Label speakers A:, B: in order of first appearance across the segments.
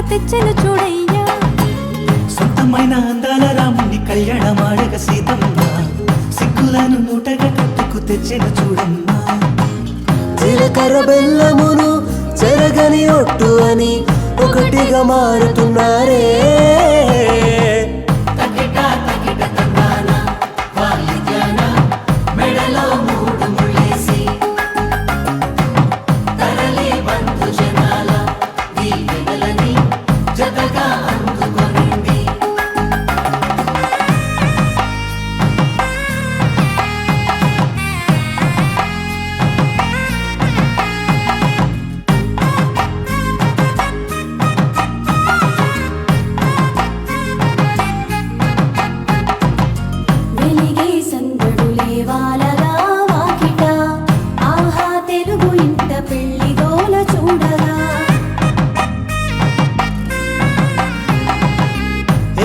A: తెచ్చను చూడయ్యా
B: సొంతమైన అందాల రాముని కళ్యాణమాడగ సీతమ్మ సిగ్గులను మూటగా కట్టుకు తెచ్చెను చూడమ్మా
C: జీలకర్ర బెల్లమును చెరగని ఒట్టు అని ఒకటిగా మారుతున్నారే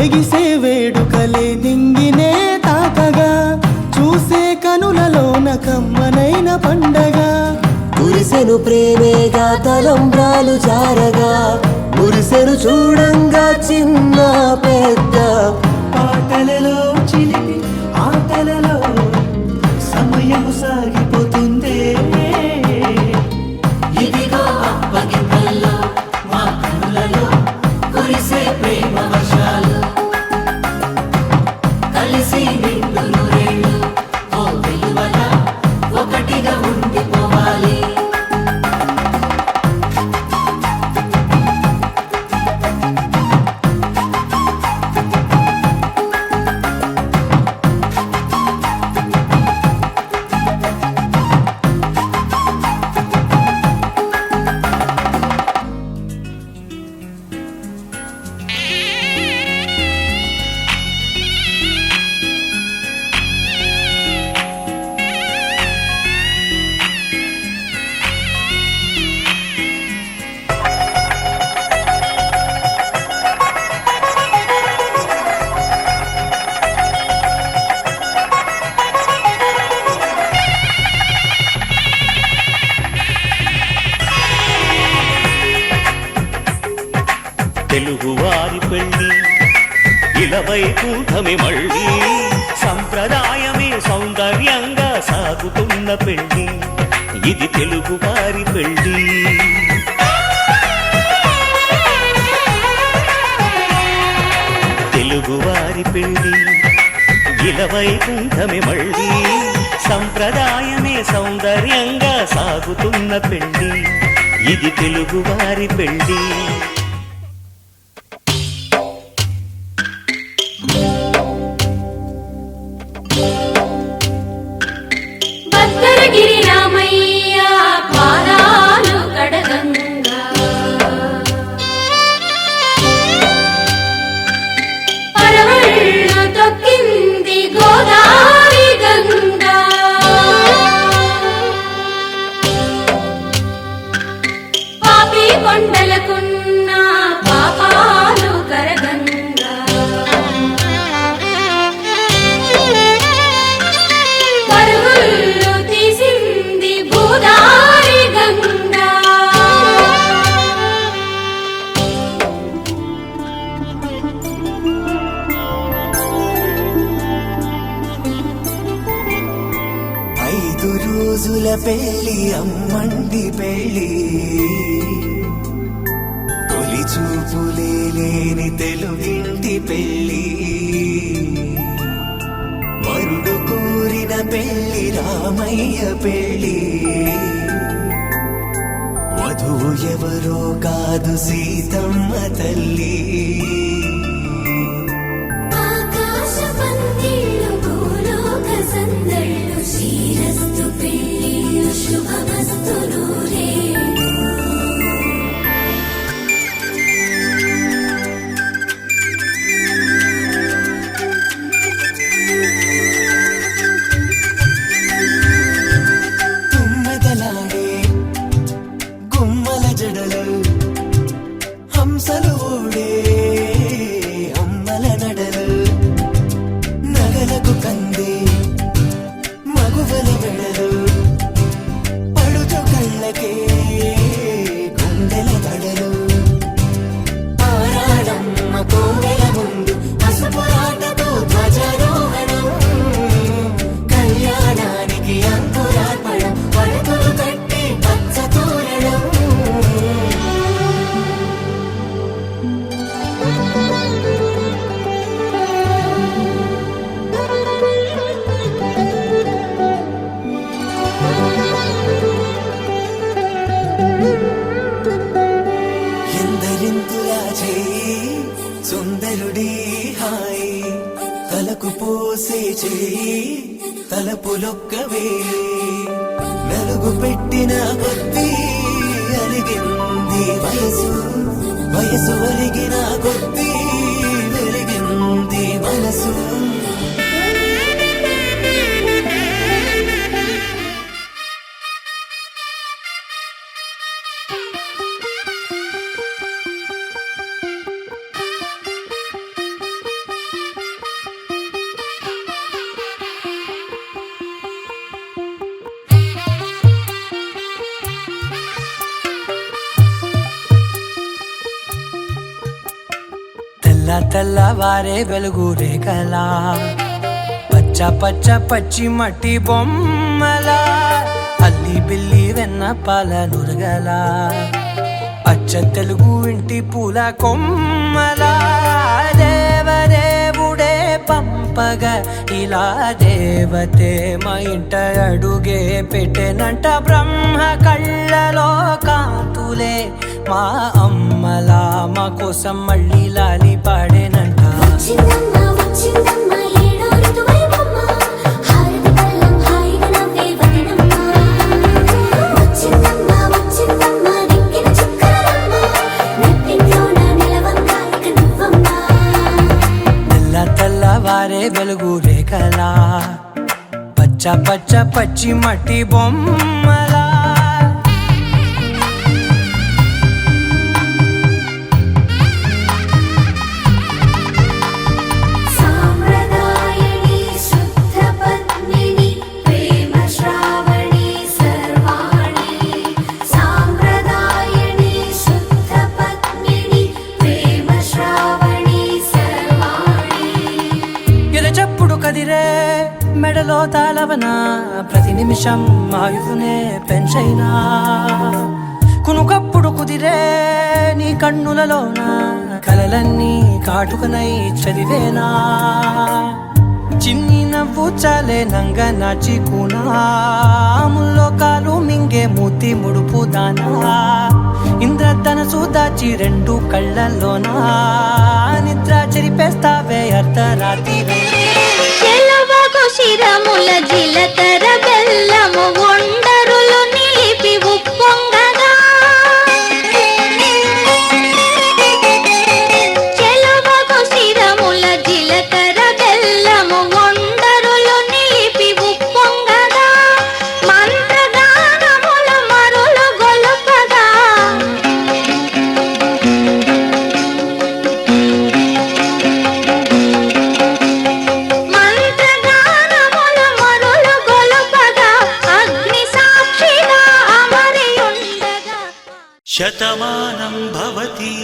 C: ఎగిసే వేడుకలే దింగినే తాకగా చూసే కనులలోన కమ్మనైన పండగ కురిసెను ప్రేమేగా తలంబ్రాలు జారగా మురిసెను చూడంగా చిన్న పెద్ద
B: పాటలలో చిలిపి ఆటలలో సమయము సాగిపోతుందే
D: ఇదిగో అప్పగింతల్లో మా కనులలో కురిసే ప్రేమ వర్షాలు కలిసి నిండు నూరేళ్ళు ఓ వెలువల ఒకటిగా ఉండిపోవాలి
E: తెలుగువారి పెళ్ళి ఇలవైకుంఠమే మళ్ళీ సంప్రదాయమే సౌందర్యంగా సాగుతున్న పెళ్ళి ఇది తెలుగువారి పెళ్ళి తెలుగువారి పెళ్ళి ఇలవైకుంఠమే మళ్ళీ సంప్రదాయమే సౌందర్యంగా సాగుతున్న పెళ్ళి ఇది తెలుగువారి పెళ్ళి
A: భద్రగిరి రామయ్య పాదాలు కడగంగా పరవళ్ళు తొక్కింది గోదావరి గంగా పాపి కొండలకున్న పాపాలు కరగంగా పరుగులు తీసింది గోదావరి గంగా
B: ఐదు రోజుల పెళ్ళి అమ్మండి పెళ్ళి తొలి చూపులే లేని తెలుగింటి పెళ్ళి వరుడు కోరిన పెళ్ళి రామయ్య పెళ్ళి వధువు ఎవరో కాదు సీతమ్మ తల్లి
A: ఆకాశ పందిళ్ళు భూలోక సందళ్ళు శ్రీరస్తు పెళ్ళిళ్ళు శుభమస్తు నూరేళ్ళు
B: తుమ్మెదలాడే గుమ్మల జడలు హంసలు ఊడే అమ్మల నడలు నగలకు కంది మగువల మెడలు పడుచు కళ్ళకే గుండెల దడలు ఆరాడమ్మ కోవెల ముందు పసుపురాటతో ధ్వజారోహణం కళ్యాణానికి అంకురార్పణం పడకలు కట్టి పచ్చ తోరణం ఎందరింతులా చేయి సుందరుడి హాయి తలకు పోసే చేయి తలపులొక్కవే నలుగు పెట్టిన కొద్దీ అలిగింది వయసు వయసు ఒలిగిన కొద్దీ వెలిగింది మనసు
C: తెల్ల తెల్లవారే వెలుగు రేఖలా పచ్చ పచ్చ పచ్చి మట్టి బొమ్మలా అల్లి బిల్లి వెన్న పాల నురగలా అచ్చ తెలుగు ఇంటి పూల కొమ్మలా దేవదేవుడే పంపగా ఇలా దేవతే మా ఇంట అడుగే పెట్టెనంట బ్రహ్మ కళ్ళలో కాంతులే మా అమ్మలా మా కోసం మళ్ళీ లాలి పాడేనంట
A: వచ్చిందమ్మ వచ్చిందమ్మ ఏడో ఋతువైవమ్మ హారతి పళ్ళం హాయిగా నవ్వే వదినమ్మ వచ్చిందమ్మ వచ్చిందమ్మ నెక్కిన చుక్కలమ్మ నెట్టింట్లోన నిలవంగా ఇక నువ్వమ్మ
C: తెల్ల తెల్లవారే వెలుగు రేఖలా పచ్చ పచ్చ పచ్చి మట్టి బొమ్మలా
A: సాంప్రదాయని శుద్ధ పద్మిని ప్రేమ శ్రావణి సర్వాణి సాంప్రదాయని శుద్ధ పద్మిని ప్రేమ శ్రావణి సర్వాణి
C: ఎరచప్పుడు కదిరే మెడలో తాళవన ప్రతి నిమిషం ఆయువునే పెంచైనా కునుకప్పుడు కుదిరే నీ కన్నులలోన కలలన్నీ కాటుకనై చదివేనా చిన్ని నవ్వు చాలే నంగ నాచి కూనాముల్లో కాలు మింగే మూతి ముడుపు దానా ఇంద్రధనసు దాచి రెండు కళ్ళల్లోనా నిద్ర చెరిపేస్తావే అర్ధరాత్రి
A: చెలవకు శిరముల జిలకర బెల్లము ఒండరులు నిలిపి ఉప్పొంగగా చెలవకు శిరముల జిలకర బెల్లము ఒండరులు నిలిపి ఉప్పొంగగా మంత్రగానముల మరులు గొలుపగా మంత్రగానముల మరులు గొలుపగా అగ్ని సాక్షిగా అమరి ఉండగా
E: శతమానం భవతి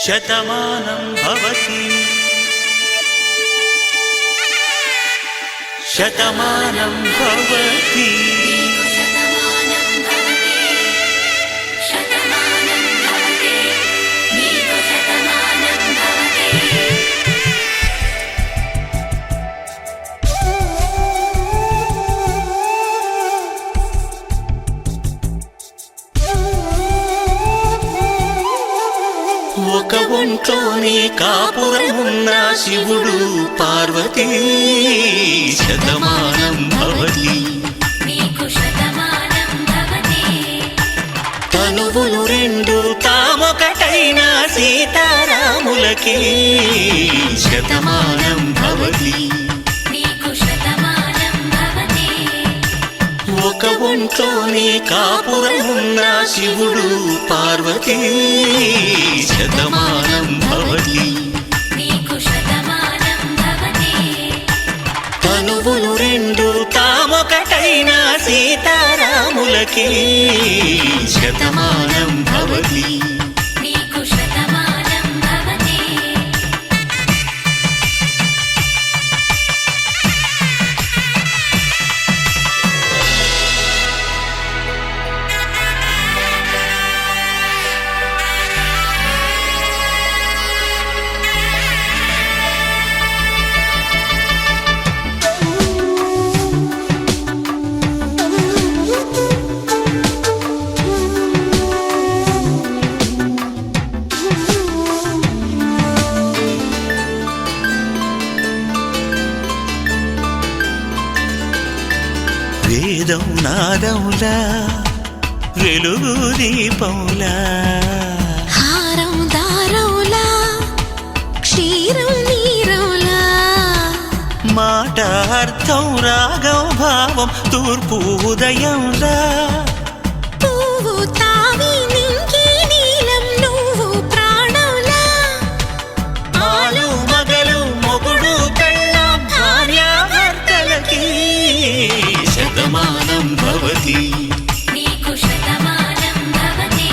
E: శతమానం భవతి శతమానం భవతి ఒంట్లోనే కాపురమున్న శివుడు పార్వతీ శతమానం భవతి
A: నీకు శతమానం భవతి
E: తనువులు రెండు తామొకటైన సీతారాములకి శతమానం భవతి
A: నీకు శతమానం భవతి
E: ఒక ఒంట్లోనే కాపురమున్న శివుడు పార్వతీ శతమానం భవతి
A: నీకు శతమానం భవతి
E: తనువులు రెండు తామొకటైన సీతారాములకి శతమానం భవతి
A: నీకు శతమానం భవతి
E: వేదం నాదములా వెలుగు దీపములా
A: హారం దారౌలా క్షీరం నీరౌలా
E: మాట అర్థం రాగం భావం తూర్పు ఉదయంలా
A: పువ్వు తావి నింగి నీలం నువ్వు ప్రాణంలా
E: ఆలు మగలు మొగుడు పెళ్ళాం భార్యాభర్తలకి శతమానం భవతి
A: నీకు శతమానం భవతి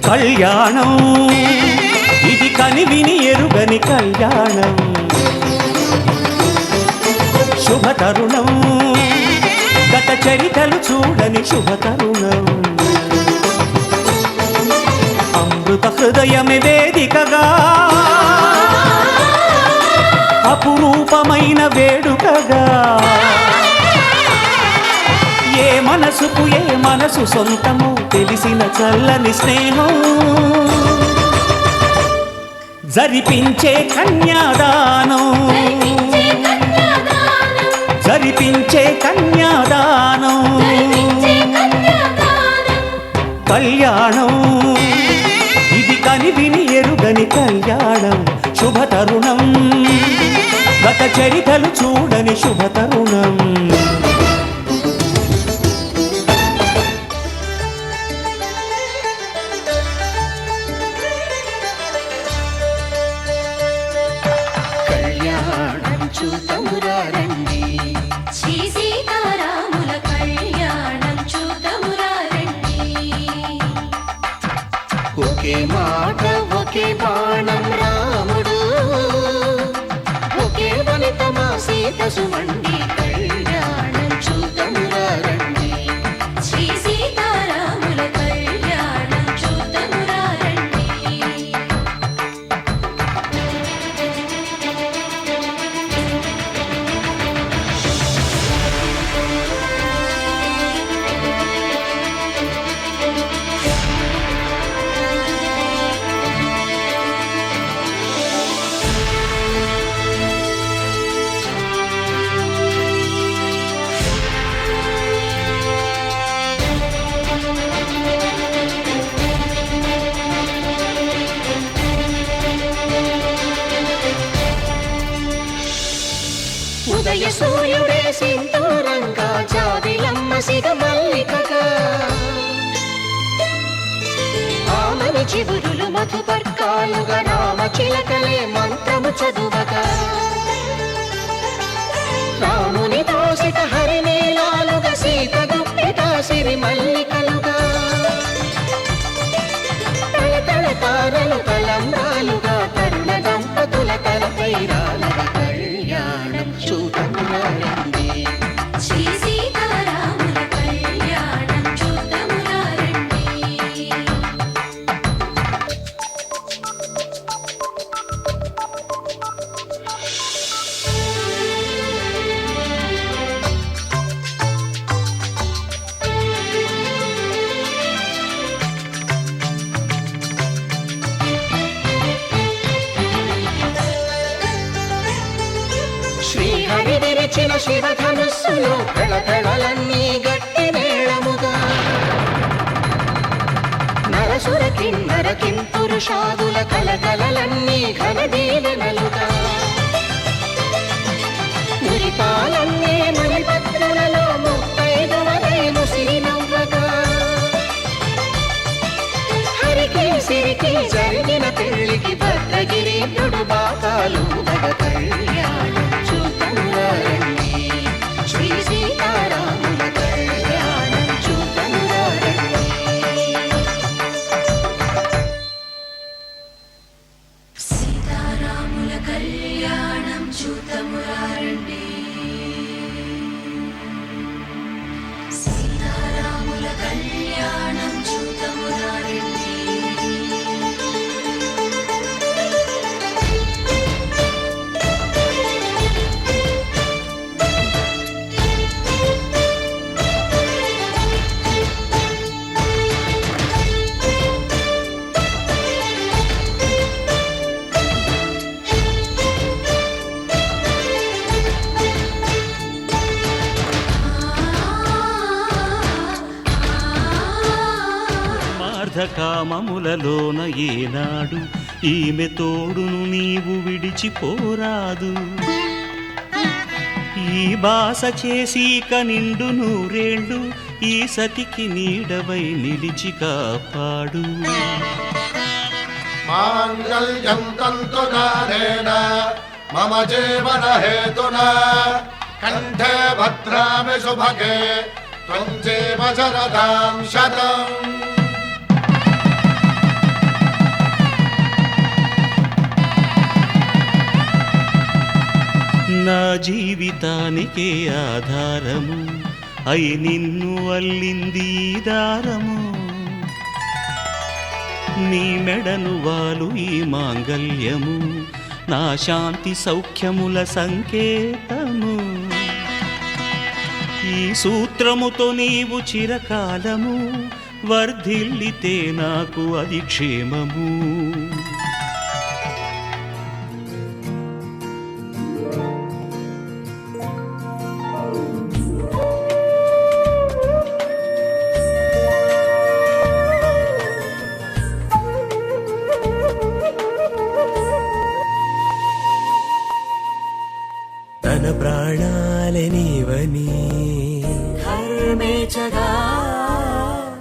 C: కళ్యాణం ఇది కనివిని ఎరుగని కళ్యాణం శుభతరుణం గత చరితలు చూడని శుభతరుణం అమృత హృదయమే వేదికగా అపురూపమైన వేడుకగా ఏ మనసుకు ఏ మనసు సొంతము తెలిసిన చల్లని స్నేహం జరిపించే కన్యాదానం జరిపించే కన్యాదానం కళ్యాణం ఇది కనివిని ఎరుగని కళ్యాణం శుభతరుణం గత చరితలు చూడని శుభతరుణం
A: శ్రీ సీతారాముల కళ్యాణం చూతమురా రండి
D: ఒకే మాట ఒకే బాణం రాముడు ఒకే వనితమా సీత సుమండి కళ్యాణం చూతమురా రండి
A: శ్రీ సీతారాముల కళ్యాణం చూతమురా రండి
D: ఉదయ సూర్యుడే సింధూరంగా జాబిలమ్మ సిగ మల్లికగా ఆమని చిగురులు మధుపర్కాలుగా నామ చిలకలే మంత్రము చదువగా రాముని హరివిరిచిన శివధనుస్సులో కళకళలన్నీ గట్టి మేళముగా నరసుర కిన్నర కింపురుషాదుల కలకలలన్నీ ఘనదీవెనలుగా మురిపాలన్నీ మురిపత్రులలో ముత్తైదువలై ముసిరి నవ్వగా హరికి సిరికి జరిగిన పెళ్లికి భద్రగిరీంద్రుడు బాకాలు గడ కళ్యాణం చూతమురారండి శ్రీ సీతారాముల కళ్యాణం చూతమురారండి
A: సీతారాముల కళ్యాణం చూతమురారండి సీతారాముల కళ్యాణం చూతమురారండి
C: కామములలోన ఏనాడు ఈమె తోడును నీవు విడిచిపోరాదు ఈ బాస చేసి కనిండు నూరేళ్ళు ఈ సతికి నీడవై నిలిచి కాపాడు
F: మాంగళ్యం తంతునానేన మమ జీవన హేతునా కంఠే భద్రామి శుభగే త్వం జీవ శరదాం శతం.
C: నా జీవితానికే ఆధారము అయి నిన్ను అల్లింది ఈ దారము నీ మెడను వాలు ఈ మాంగల్యము నా శాంతి సౌఖ్యముల సంకేతము ఈ సూత్రముతో నీవు చిరకాలము వర్ధిల్లితే నాకు అది క్షేమము
B: తన ప్రాణాలే నీవని
A: ధర్మేచగా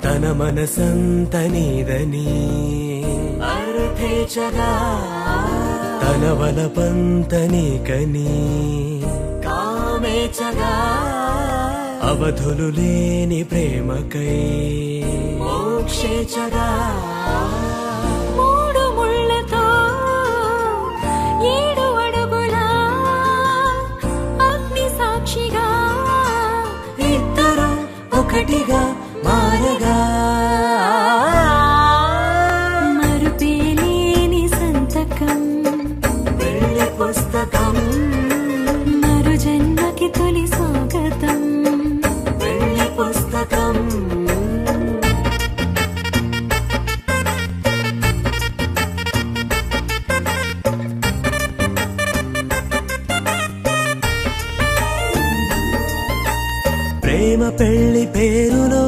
B: తన మనసంత నీదని
A: అర్థేచగా
B: తన వలపంత నీకని
A: కామేచగా
B: అవధులు లేని ప్రేమకై
A: మోక్షేచగా మూడు ముళ్ళతో 7 అడుగుల అగ్ని సాక్షిగా
B: ఇద్దరు ఒకటిగా మారగా
A: మరుపేలేని సంతకం
B: పెళ్లి పుస్తకం
A: మరు జన్మకి తొలి స్వాగతం
B: పెళ్లి పుస్తకం ప్రేమ పెళ్లి పేరులో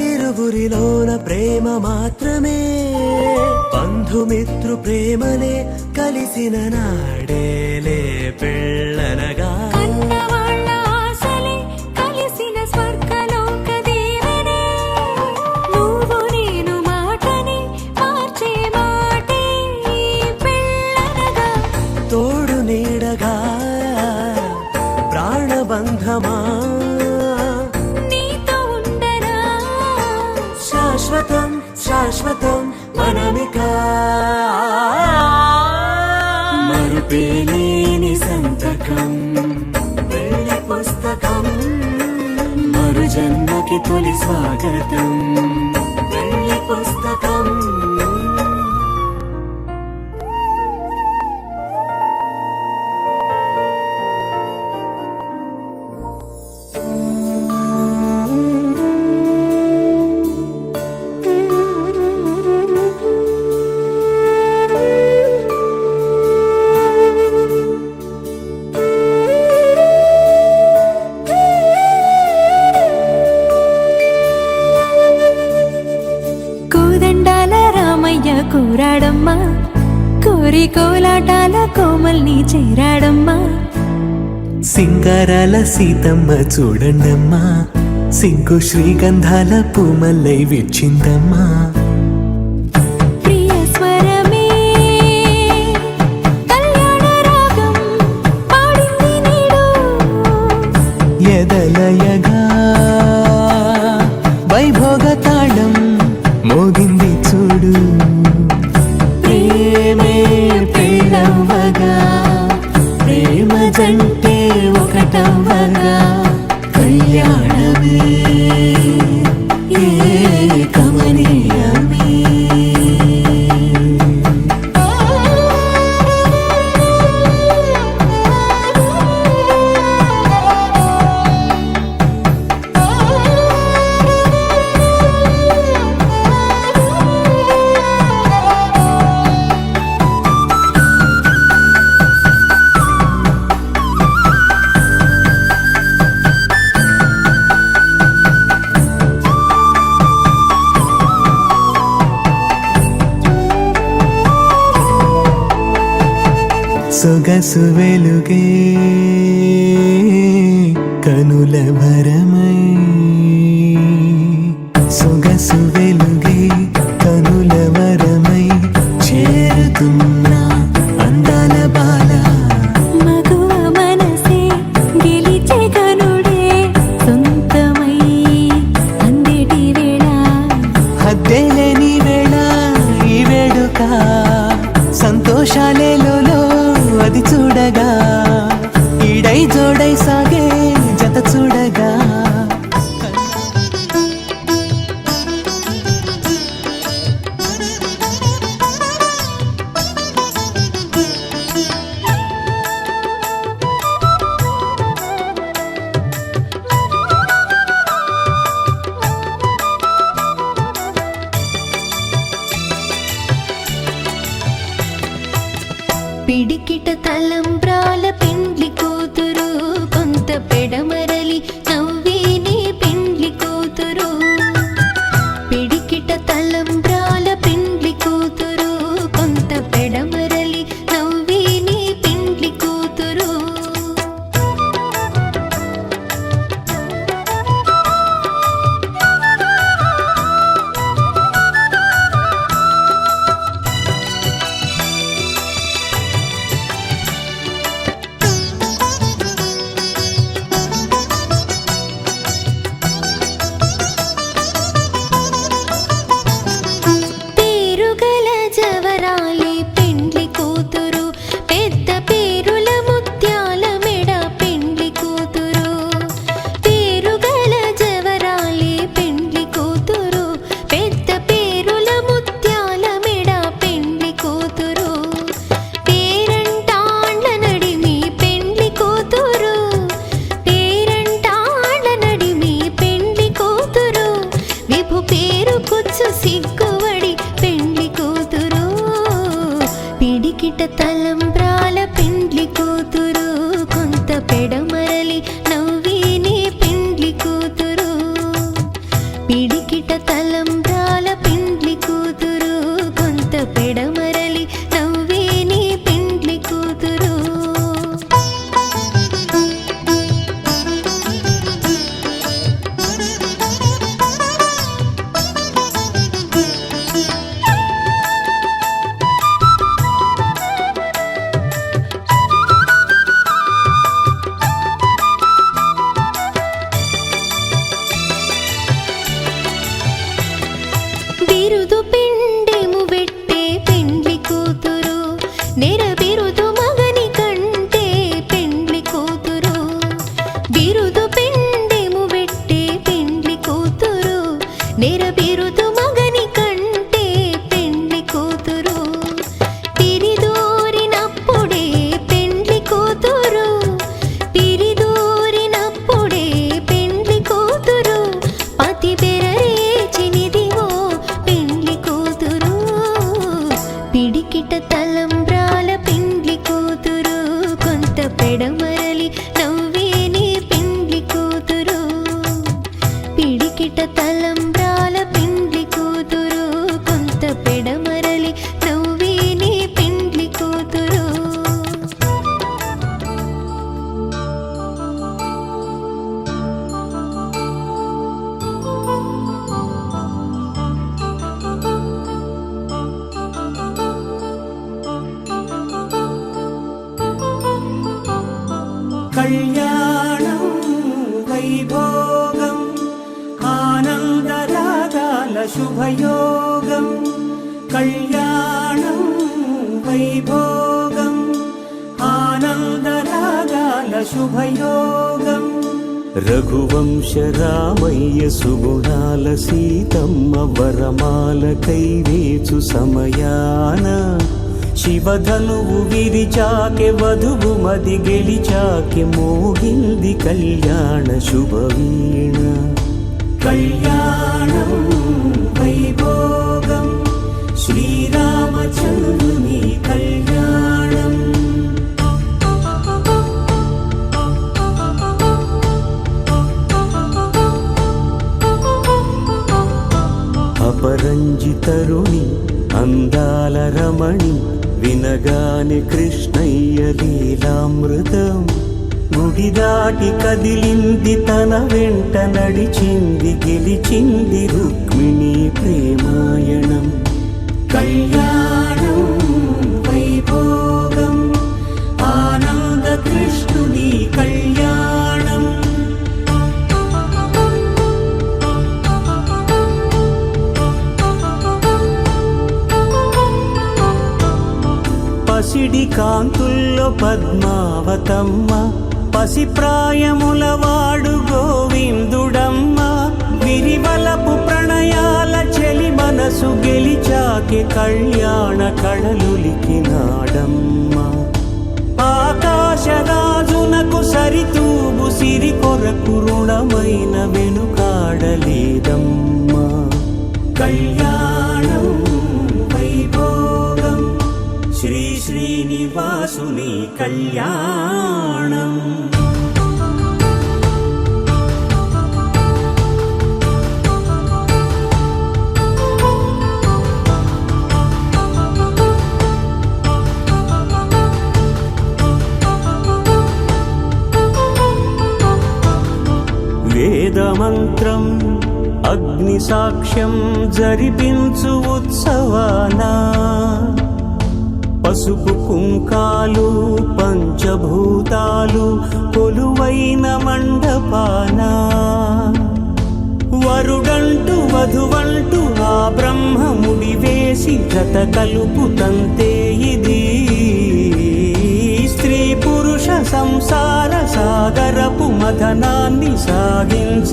B: ఇరువురిలోన ప్రేమ మాత్రమే బంధుమిత్రు ప్రేమలే కలిసిన నాడేలే పెళ్ళనగా
A: కన్నవాళ్ళ ఆశలే కలిసిన స్వర్గలోక దీవెనే నువ్వు నేను మాటని మార్చే మాటే ఈ పెళ్ళనగా
B: తోడు నీడగా ప్రాణబంధమా
A: నీతో ఉండరా
B: శాశ్వతం శాశ్వతం మనమిక మరుపేలేని సంతకం పెళ్లి పుస్తకం మరు జన్మకి తొలి స్వాగతం పెళ్లి పుస్తకం
A: కోరి కోలాటాల కోమల్ని చేరాడమ్మా.
B: సింగారాల సీతమ్మ చూడండమ్మా, సింగు శ్రీగంధాల పూమల్లై విచ్చిందమ్మా.
A: ప్రియ స్వరమే కళ్యాణ రాగం పాడింది నీడు,
B: ఎదలయగా వైభోగ తాళం మోగింది చూడు. ప్రేమే పెళ్ళవ్వగా, ప్రేమ జంటే ఒకటవ్వగా, కళ్యాణమే కమనీయమే. సొగసు వెలుగే కనుల భరమై, సొగసు వెలుగే కనుల వరమై చేరుతున్న అందాల బాల.
A: మగువ మనసే గెలిచే కనుడే సొంతమై అందేటి వేళ,
B: హద్దేలేని వేళ ఈ వేడుక, సంతోషాలేలో అది చూడగా, ఈడై జోడై సాగే జత చూడగా.
A: పిడికిట తలంబ్రాల పెండ్లి కూతురు కొంత పెడమరలి నవ్వు
C: కళ్యాణం వైభోగం ఆనందరాగాల శుభయోగం కళ్యాణం వైభోగం ఆనందరాగాల శుభయోగం రఘువంశ రామయ్య సుగుణాల సీతమ్మ వరమాల కైవేచు సమయాన శివధనువు విరిచాకె వధువు మది గెలిచాకె మోగింది కళ్యాణ శుభవీణ కళ్యాణం వైభోగం శ్రీరామచంద్రుని కళ్యాణం అపరంజి తరుణి అందాల రమణి వినగానే కృష్ణయ్య లీలామృతం గుడి దాటి కదిలింది తన వెంట నడిచింది గెలిచింది రుక్మిణి ప్రేమాయణం కళ్యాణం వైభోగం ఆనంద కృష్ణుని కళ్యాణం పసిడి కాంతుల్లో పద్మావతమ్మ పసిప్రాయముల వాడు గోవిందుడమ్మ విరివలపు ప్రణయాల చెలి మనసు గెలిచాకె కళ్యాణ కళలులికినాడమ్మ ఆకాశరాజునకు సరితూబు సిరి కొరకు రుణమైన వెనుకాడలేదమ్మ కళ్యాణం వైభోగం శ్రీ శ్రీనివాసుని కళ్యాణం వేదమంత్రం అగ్ని సాక్ష్యం జరిపించు ఉత్సవానా పసుపు కుంకాలు పంచభూతాలు కొలువైన మండపాన వరుడంటూ వధువంటూ ఆ బ్రహ్మముడి వేసి జత కలుపుతంతే ఇది స్త్రీ పురుష సంసార సాగరపు మథనాన్ని సాగించమంటున్నది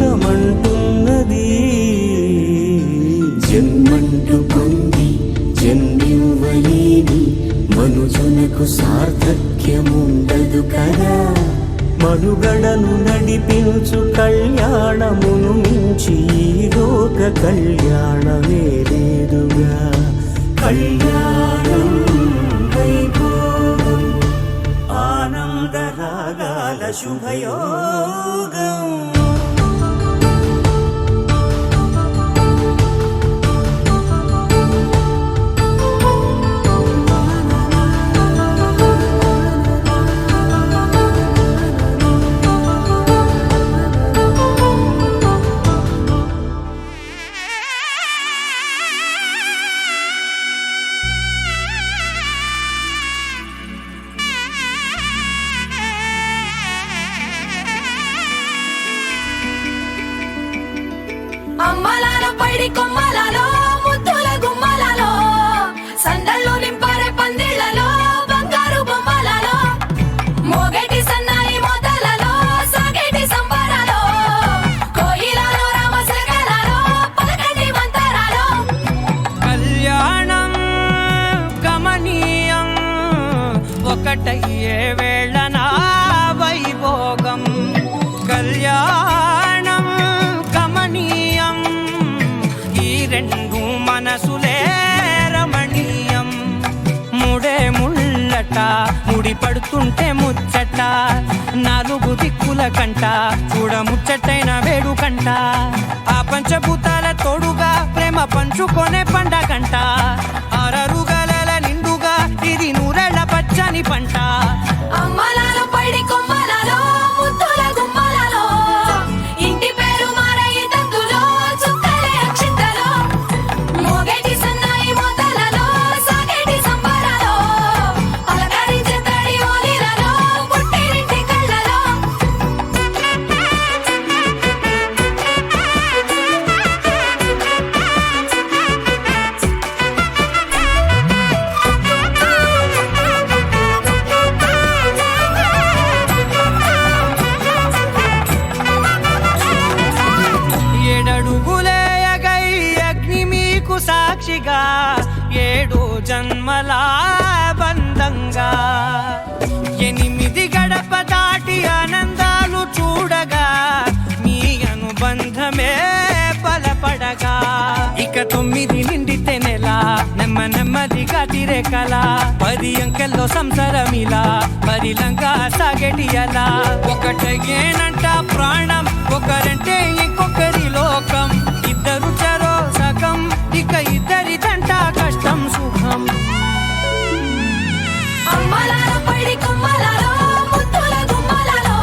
C: జన్మంటూ పొంది జన్మివ్వలేని మనుజునకు సార్థక్యముండదు కదా మనుగడను నడిపించు కళ్యాణమును మించి ఈ లోక కళ్యాణమే లేదుగా కళ్యాణం వైభోగం ఆనంద రాగాల శుభయోగం
A: అమ్మలాల పైడి కొమ్మలలో ముద్దుల గుమ్మలలో సందళ్ళు నింపారే పందిళ్లలో బంగారు బొమ్మలలో మోగేటి సన్నాయి మోతలలో సాగేటి సంబరాలో కోయిలలో రామశకలలో పలకండి మంతరాలో
G: కళ్యాణం గమనీయం ఒకటయ్యే వేళ నా వైభోగం కళ్యాణం గమనీయం ఈ రెండు మనసులే రమణీయం ముడే ముళ్ళట ముడి పడుతుంటే ముచ్చట నాలుగు దిక్కుల కంట చూడ ముచ్చటైన వేడుకంట ఆ పంచభూతాల తోడుగా ప్రేమ పంచుకొనే పండగంట అరరుగల నిండుగా ఇది నూరెళ్ళ పచ్చని పంట
A: అమ్మలాల పైడి కొమ్మలలో ముద్దుల గుమ్మలలో ఇంటి పేరు మారయి తందులో చుక్కలే అక్షింతలో మోగేటి సన్నాయి మోతలలో సాగేటి సంబరాలో పలకరించే తడి ఓలిలలో పుట్టినింటి కళ్ళలో
G: నెమ్మది గతిరే కల 10 అంకెల్లో సంసారమిలా పరిలంగా సాగేటియలా ఒకటేనంట ప్రాణం ఒకరంటే ఇంకొకరి లోకం ఇద్దరు చరో సగం ఇక ఇద్దరిదంట కష్టం సుఖం
A: అమ్మలార పడి కొమ్మలలో ముత్తుల గుమ్మలలో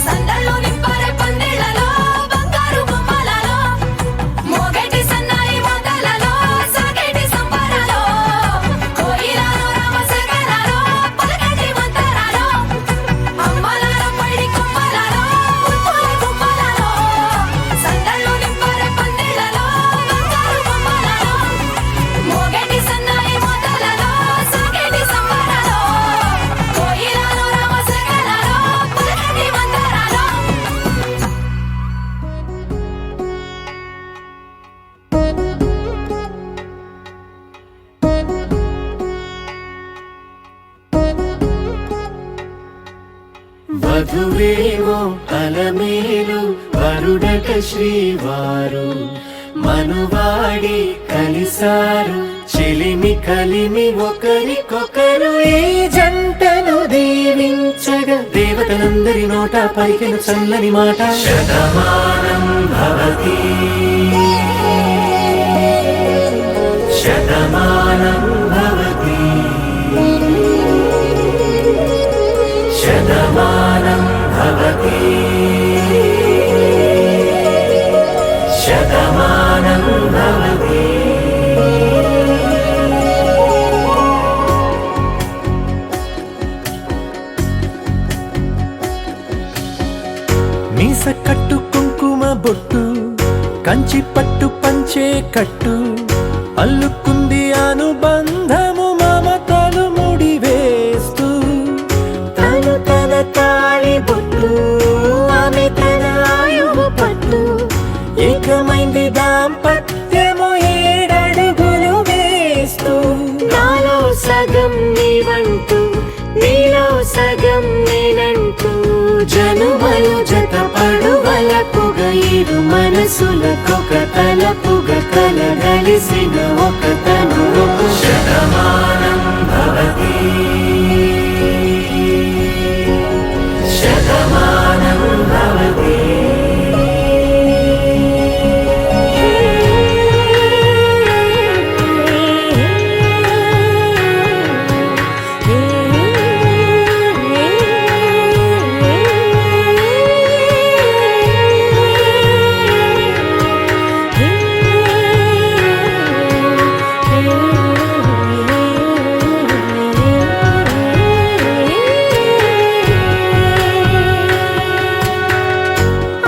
A: సందళ్ళు నింపరే పందిళ్ళలో బంగారు గుమ్మలలో మోగేటి సన్నాయి మోతలలో సాగేటి సంబరాలో కోయిలలో రామశేఖరాలో పలకటి మంతరాలో అమ్మలార పడి కొమ్మలలో ముత్తుల గుమ్మలలో సందళ్ళు నింపరే పందిళ్ళలో బంగారు గుమ్మలలో మోగేటి సన్నాయి మోతలలో సాగేటి సంబరాలో కోయిలలో రామశేఖరాలో పలకటి మంతరాలో
B: వధువేమో అలమేలు వరుడట శ్రీవారు మనువాడి కలిసారు చెలిమి కలిమి ఒకరికొకరు ఈ జంటను దీవించగా దేవతలందరి నోట పలికిన చల్లని మాట శతమానం భవతి శతమానం భవతి శతమానం భవతి శతమానం భవతి మీస కట్టు కుంకుమ బొట్టు కంచి పట్టు పంచే కట్టు అల్లుకుంది అనుబంధము మమతలు ముడివేస్తూ తను తన తాళి బొట్టు ఆమె తన ఆయువు పట్టు ఏకమైంది దాంపత్యము 7 అడుగులు వేస్తూ నాలో సగం నీవంటూ నీలో సగం నేనంటూ జనుమలు జత పడువలపుగ ఇరు మనసులకొక తలపుగ కలగలిసిన ఒక తను శతమానం భవతి శతమానం భవతి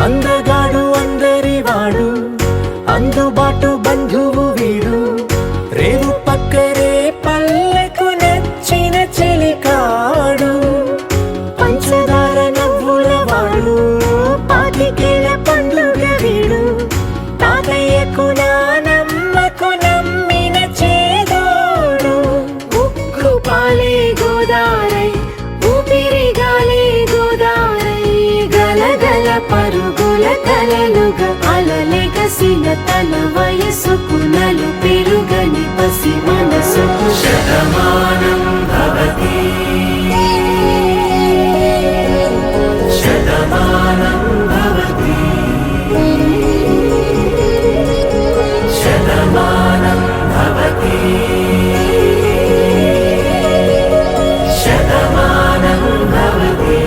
B: అందగాడు అందరివాడు అందుబాటు బంధువు వీడు రేవు పక్కరే పల్లెకు నచ్చిన చెలికాడు పంచదార నవ్వుల వాడు పాతికేల పండుగ వీడు తాతయ్యకు నానమ్మకు నమ్మిన చేదోడు ఉక్కు పాలే గోదారై ఊపిరి గాలే గోదారై గలగల పరుగుల కలలుగా అలలెగసిన తన వయసుకు నలు పెరుగని పసి మనసుకు శతమానం భవతి శతమానం భవతి శతమానం భవతి శతమానం భవతి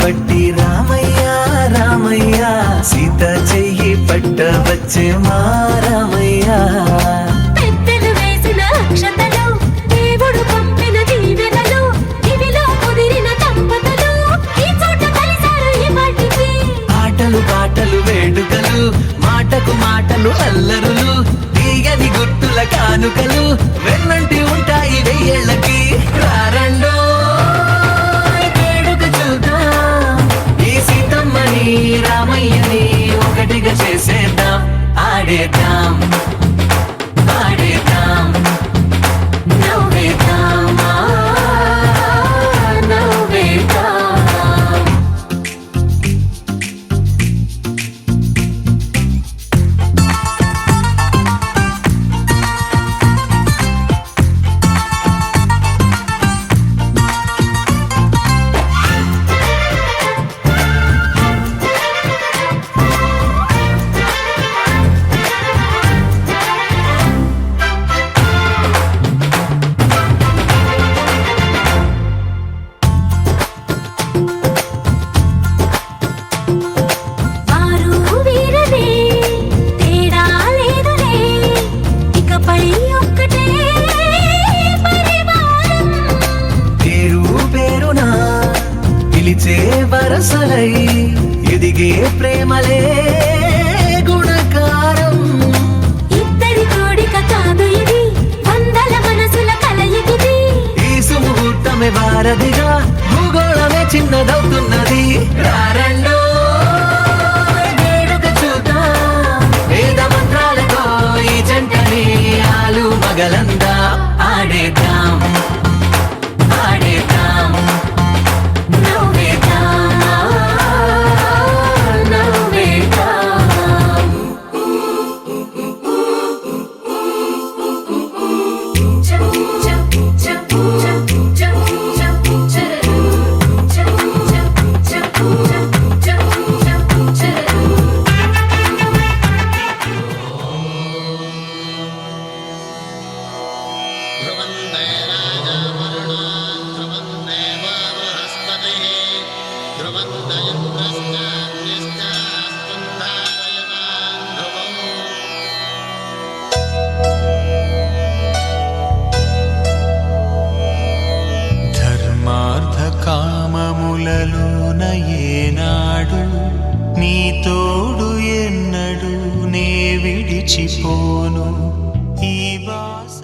B: పట్టి రామయ్య రామయ్య సీత చెయ్యి పట్ట వచ్చే మా రామయ్య
A: పెద్దలు వేసిన అక్షతలు దేవుడు పంపిన దీవెనలు ఇవిలో కుదిరిన దంపతులు ఈ చోట కలిసారు ఈ పాటికి
B: ఆటలు పాటలు వేడుకలు మాటకు మాటలు అల్లరులు తీయని గుర్తుల కానుకలు వెన్నంటి ఉంటాయి వెయ్యేళ్ళకి రారండో వేడుక చూద్దాం ఈ సీతమ్మని రామయ్యని ఒకటిగా చేసేద్దాం ఆడేద్దాం పాడేద్దాం
A: నవ్వేద్దాం నవ్వేద్దాం వారు వీరనే తేడా లేదులే ఇకపై ఒక్కటే పరివారం
B: పేరు పేరునా పిలిచే వరసలై ఎదిగే ప్రేమలే గుణకారం
A: ఇద్దరి కోడిక కాదు ఇది వందల మనసుల కలయికిది
B: ఈ సుముహూర్తమే వారధిగా భూగోళమే చిన్నదవుతున్నది రారండో వేడుక చూద్దాం వేద మంత్రాలతో ఈ జంటని ఆలు మగలందా ఆడేద్దాం ఆడేద్దాం
A: నవ్వేద్దాం నవ్వేద్దాం
E: ధర్మార్థ కామములలోన ఏనాడు నీ తోడు ఎన్నడు నే విడిచిపోను ఈ వాస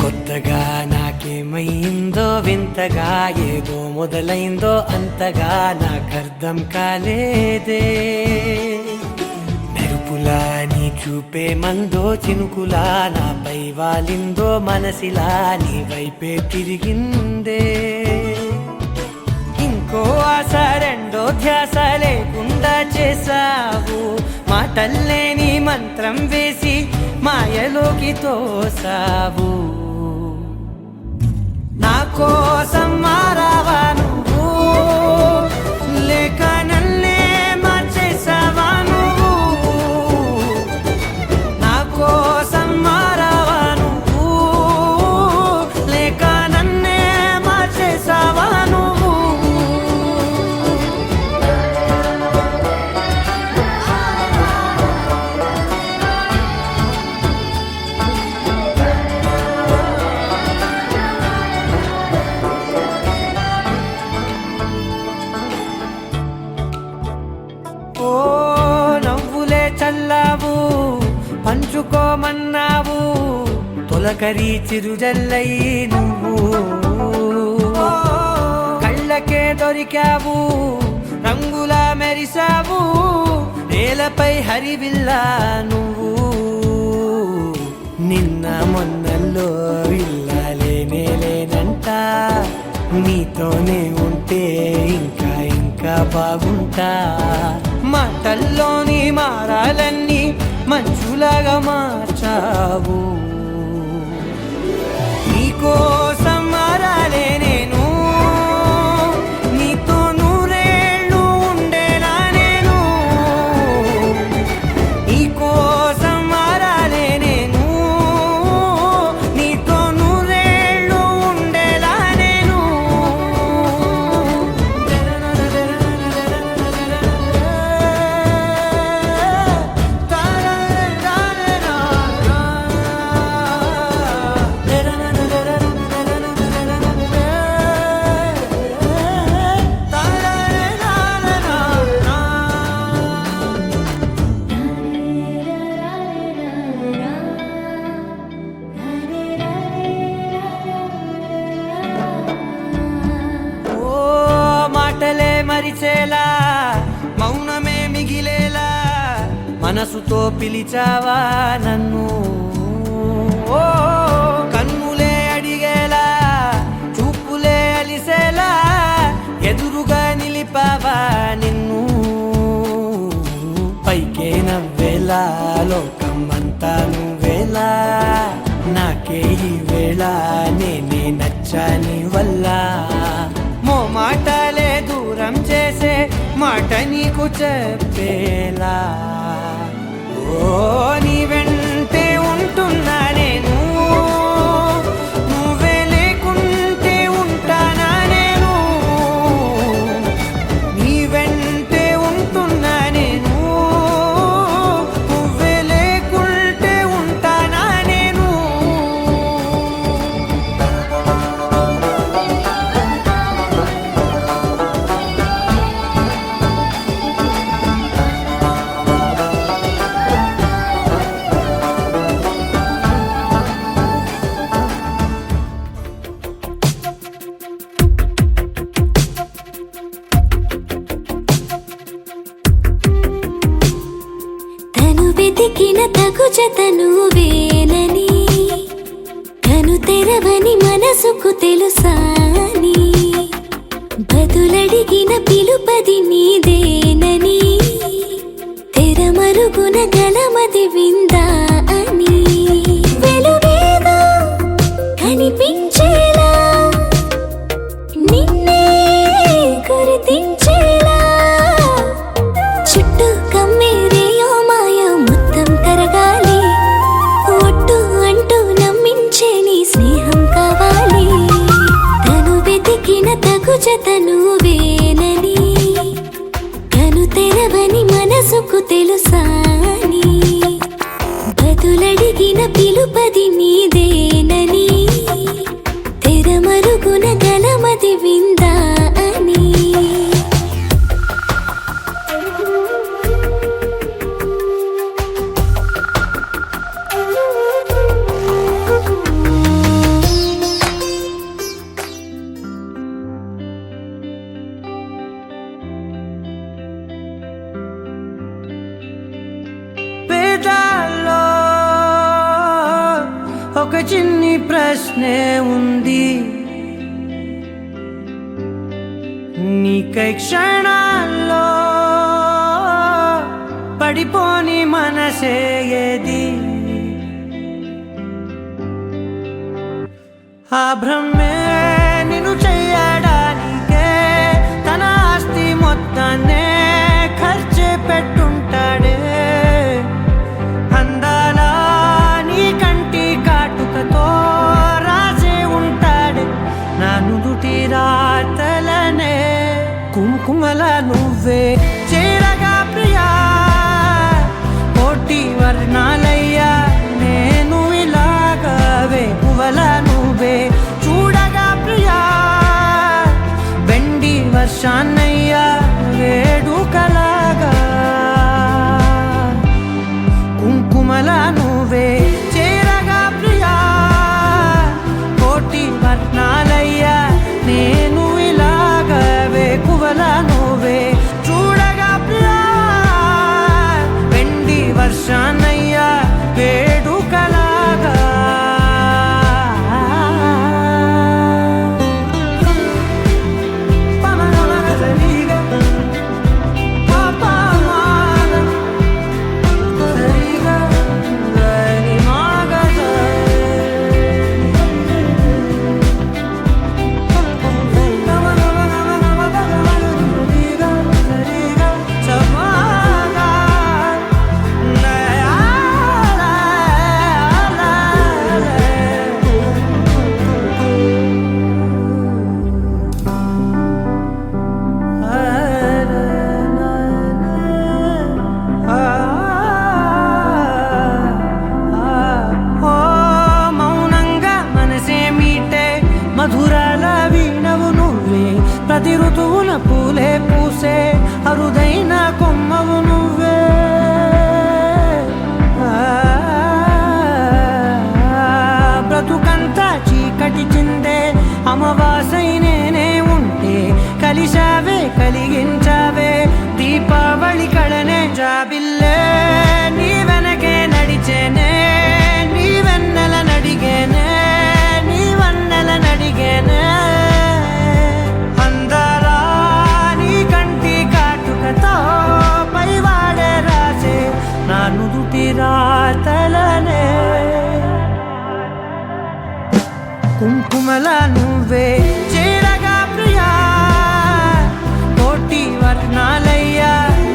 G: కొత్తగా నాకేమైందో వింతగా ఏదో మొదలైందో అంతగా నాకర్థం కాలేదే మెరుపులా నీ చూపే మందో చినుకులా నాపై వాలిందో మనసిలా నీ వైపే తిరిగిందే ఇంకో ఆశ రెండో ధ్యాస లేకుండా చేసావు మాటల్లే నీ మంత్రం వేసి మాయలోకి తోసావు నా కోసం మారావా నువ్వు లేక నన్నే మార్చేసావా నువ్వు నా కోసం మారావా నువ్వు లేక నన్నే మార్చేసావా నువ్వు ఓ నవ్వులే చల్లావు పంచుకోమన్నావు తొలకరి చిరుజల్లై నువ్వు కళ్ళకే దొరికావు రంగులా మెరిసావు నేలపై హరివిల్లా నువ్వు నిన్న మొన్నల్లో ఇల్లాలేనే లేనంట నీతోనే ఉంటే ఇంకా ఇంకా బాగుంటా మాటల్లోని మారాలన్నీ మంచులాగా మార్చావు మరిచేలా మౌనమే మిగిలేలా మనసుతో పిలిచావా నన్ను ఓ కన్నులే అడిగేలా చూపులే అలిసేలా ఎదురుగా నిలిపావా నిన్ను పైకే నవ్వేలా లోకమంతా నువ్వేలా నాకే ఈ వేళ నేనే నచ్చాని వల్ల మో మాటలే దూరం చేసే మాట నీకు చెప్పేలా ఓ నీ వెంటే ఉంటున్నా నేను నువ్వే లేకుంటే ఉంటానా నేను నీ వెంటే ఉంటున్నా నేను నువ్వే లేకుంటే ఉంటానా నేను
A: తను వెతికిన తగు జతను వేనని తను తెరవని మనసుకు తెలుసాని బదులడిగిన పిలుపది నీదేనని తెరమరుగున గలమది విందా అని వెలుగేదో కనిపించేలా నిన్నే గుర్తించేలా చుట్టూ కమ్మేరేయో మాయ మొత్తం కరగాలి ఒట్టు అంటూ నమ్మించే నీ స్నేహం కావాలి తను వెతికిన తగు జతను వేనని తను తెరవని మనసుకు తెలుసాని బదులడిగిన పిలుపది నీదేనని తెరమరుగున గలమది విందా అని
G: పేదాల్లో ఒక చిన్ని ప్రశ్నే ఉంది నీకై క్షణాల్లో పడిపోని మనసే ఏది ఆ భ్రమే నిన్ను చెయ్యడానికే తన ఆస్తి మొత్తాన్నే ఖర్చు పెట్టుంటాడే అందాల నీ కంటి కాటుకతో రాసే ఉంటాడే నా నుదుటి రాతలనే కుంకుమల నువ్వే చేరగా ప్రియా కోటి వర్ణాలయ్యా నేను ఇలాగా వేకువల నువ్వే చూడగా ప్రియా వెండి వర్షాన్నయ్యా వేడుకలాగా కుంకుమల నువ్వే చేరగా ప్రియా కోటి వర్ణాలయ్యా నేను ఇలాగా వేకువల నువ్వే చూడగా ప్రియా వెండి వర్షాన్నయ్యా వేడుకలాగా మధురాల వీణవు నువ్వే ప్రతి ఋతువున పూలే పూసే అరుదైన కొమ్మవు నువ్వే బ్రతుకంతా చీకటి చిందే అమవాసై నేనే ఉంటే కలిశావే కలిగించావే దీపావళి కళనే జాబిల్లే నీ వెనకే నడిచేనే నీ వెన్నెల నడిగేనే నీ వన్నెల నడిగేనే అందరా నీ కంటి కాటుకతో పైవాడే రాసే నా నుదుటి రాతలనే కుంకుమల నువ్వే చేరగా ప్రియా కోటి వర్ణాలయ్యా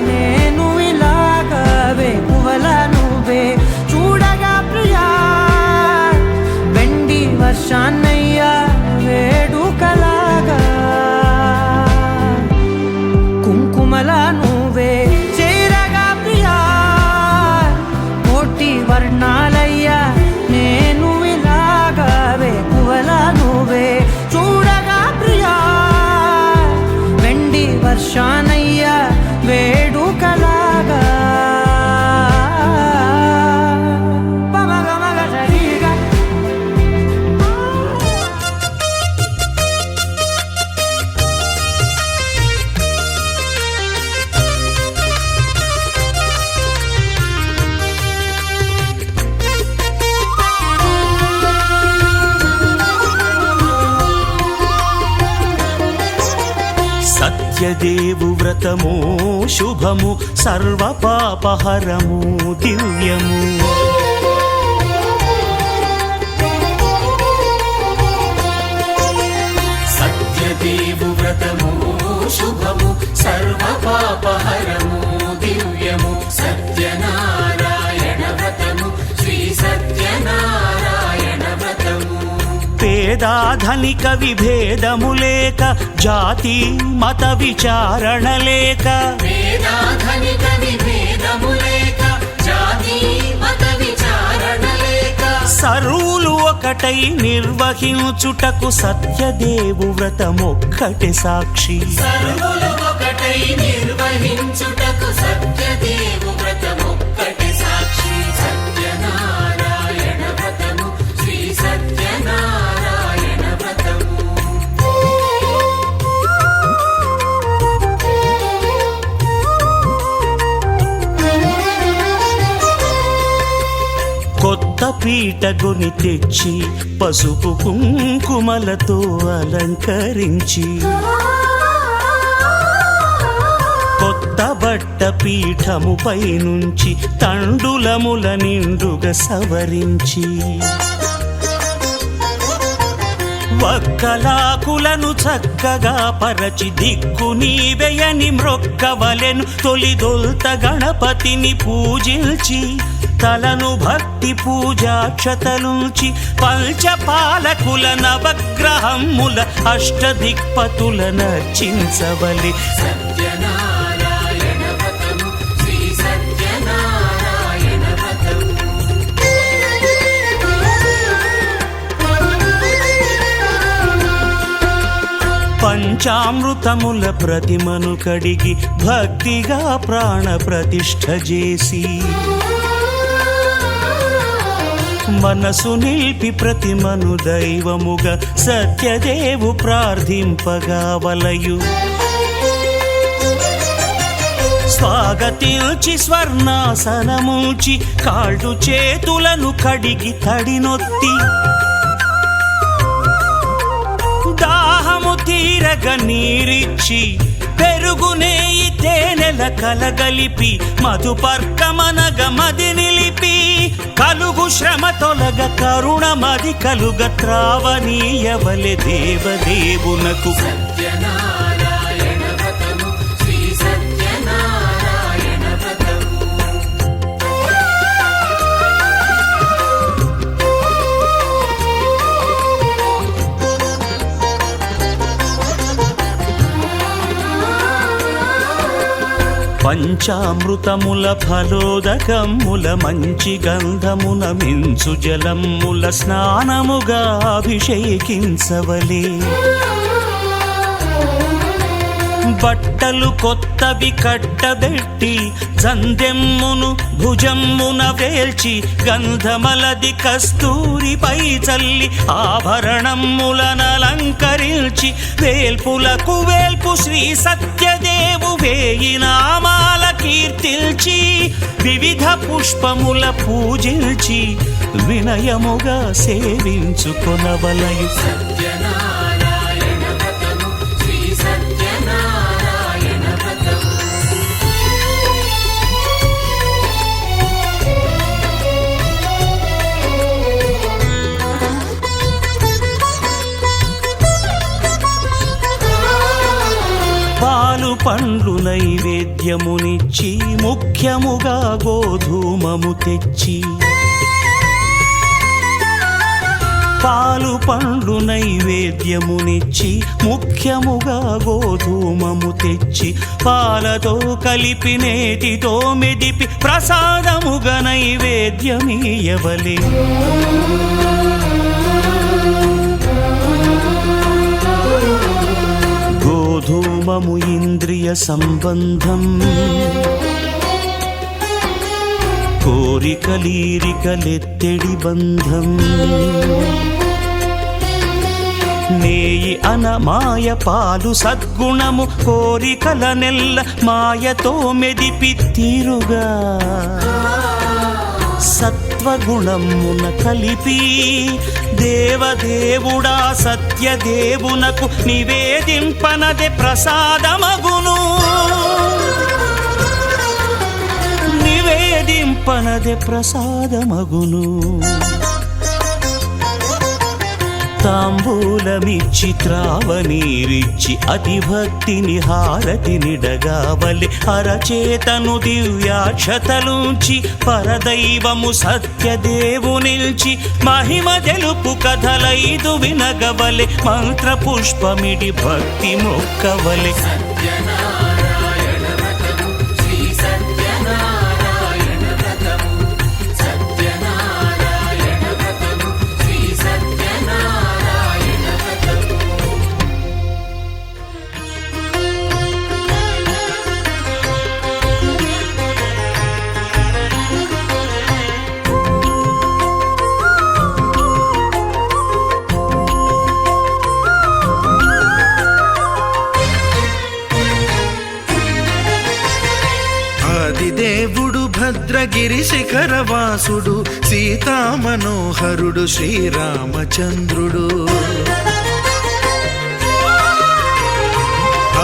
G: నేను ఇలాగవే పువ్వల నువ్వే చూడగా ప్రియా వెండి వర్షాన్నయ్యా వేడుకలాగా కుంకుమల నువ్వే చేరగా ప్రియా కోటి వర్ణాలయ్యా నేను ఇలాగవే పువ్వల నువ్వే చూడగా ప్రియా వెండి వర్షానయ్యా వేడుకలాగా పమగమగ సరిగా
C: సత్యదేవు వ్రతము శుభము సర్వ పాపహరము దివ్యము
B: సత్యదేవు వ్రతము శుభము సర్వ పాపహరము దివ్యము సత్యనారాయణ వ్రతము శ్రీ సత్యనారాయణ వ్రతము
C: పేదాధనిక విభేదము లేక జాతి మత విచారణ లేక
B: వేదాధనిక విభేదము లేక జాతి మత విచారణ లేక
C: సర్వులు ఒకటై నిర్వహించుటకు సత్యదేవు వ్రతమొక్కటి సాక్షి
B: సర్వులు ఒకటై నిర్వహించుటకు సత్యదేవు వ్రతమొక్కటి సాక్షి సత్యనారాయణ వ్రతము శ్రీ సత్యనారాయణ వ్రతము
C: కొత్త పీటగుని తెచ్చి పసుపు కుంకుమలతో అలంకరించి కొత్త బట్ట పీఠముపై నుంచి తండులముల నిండుగా సవరించి వక్కలాకులను చక్కగా పరచి దిక్కు నీవెయని మ్రొక్కవలెను తొలిదొల్త గణపతిని పూజించి తలను భక్తి పూజాక్షతలుంచి పంచపాలకుల నవగ్రహముల అష్టదిక్పతుల నర్చించవలె
B: సత్యనారాయణ వ్రతము శ్రీ సత్యనారాయణ వ్రతము
C: పంచామృతముల ప్రతిమను కడిగి భక్తిగా ప్రాణ ప్రతిష్ఠ చేసి మనసు నిలిపి ప్రతిమను దైవముగా సత్యదేవు ప్రార్థింపగా వలయు స్వాగతించి స్వర్ణాసనముంచి కాళ్ళు చేతులను కడిగి తడినొత్తి దాహము తీరగ నీరిచ్చి పెరుగు నెయ్యి తేనెల కలగలిపి మధుపర్కమనగ మది నిలిపి కలుగు శ్రమ తొలగ కరుణ మది కలుగ త్రావనీయవలె దేవదేవునకు
B: సత్యనారాయణ వ్రతము శ్రీ సత్యనారాయణ వ్రతము
C: పంచామృతముల ఫలోదకముల మంచి గంధమున మించు జలముల స్నానముగా అభిషేకించవలే బట్టలు కొత్తవి కట్టబెట్టి జందెమ్మును భుజమ్మున వేల్చి గంధమలది కస్తూరిపై చల్లి ఆభరణములనలంకరించి వేల్పులకు వేల్పు శ్రీ సత్యదేవు వేయి నామాల కీర్తిల్చి వివిధ పుష్పముల పూజించి వినయముగా సేవించుకొనవలయు.
B: సత్యనారాయణ వ్రతము శ్రీ సత్యనారాయణ వ్రతము.
C: పాలు పండ్లు నైవేద్యమునిచ్చి ముఖ్యముగా గోధూమము తెచ్చి పాలు పండ్లు నైవేద్యమునిచ్చి ముఖ్యముగా గోధూమము తెచ్చి పాలతో కలిపి నేతితో మెదిపి ప్రసాదముగా నైవేద్యమీయవలే. గోధూమము ఇంద్రియ సంబంధం కోరికలీరికలెత్తెడి బంధం. నేయి అనమాయ పాలు సద్గుణము కోరికల నెల్ల మాయతో మెదిపి తీరుగా సత్వగుణమున కలిపి దేవదేవుడా సత్యదేవునకు నివేదింపనదే ప్రసాదమగును. నివేదింపనదే ప్రసాదమగును. తాంబూలమిచ్చి త్రావనీరిచ్చి అతిభక్తిని హారతినిడగావలె. అరచేతను దివ్యాక్షతలుంచి పరదైవము సత్యదేవునిల్చి మహిమ తెలుపు కథలైదు వినగవలె. మంత్ర పుష్పమిడి భక్తి మొక్కవలె.
B: సత్యనారాయణ వ్రతము శ్రీ సత్యనారాయణ వ్రతము. సత్యనారాయణ వ్రతము శ్రీ సత్యనారాయణ వ్రతము.
H: ఆదిదేవుడు భద్రగిరి శిఖరవాసుడు సీతామనోహరుడు శ్రీరామచంద్రుడు.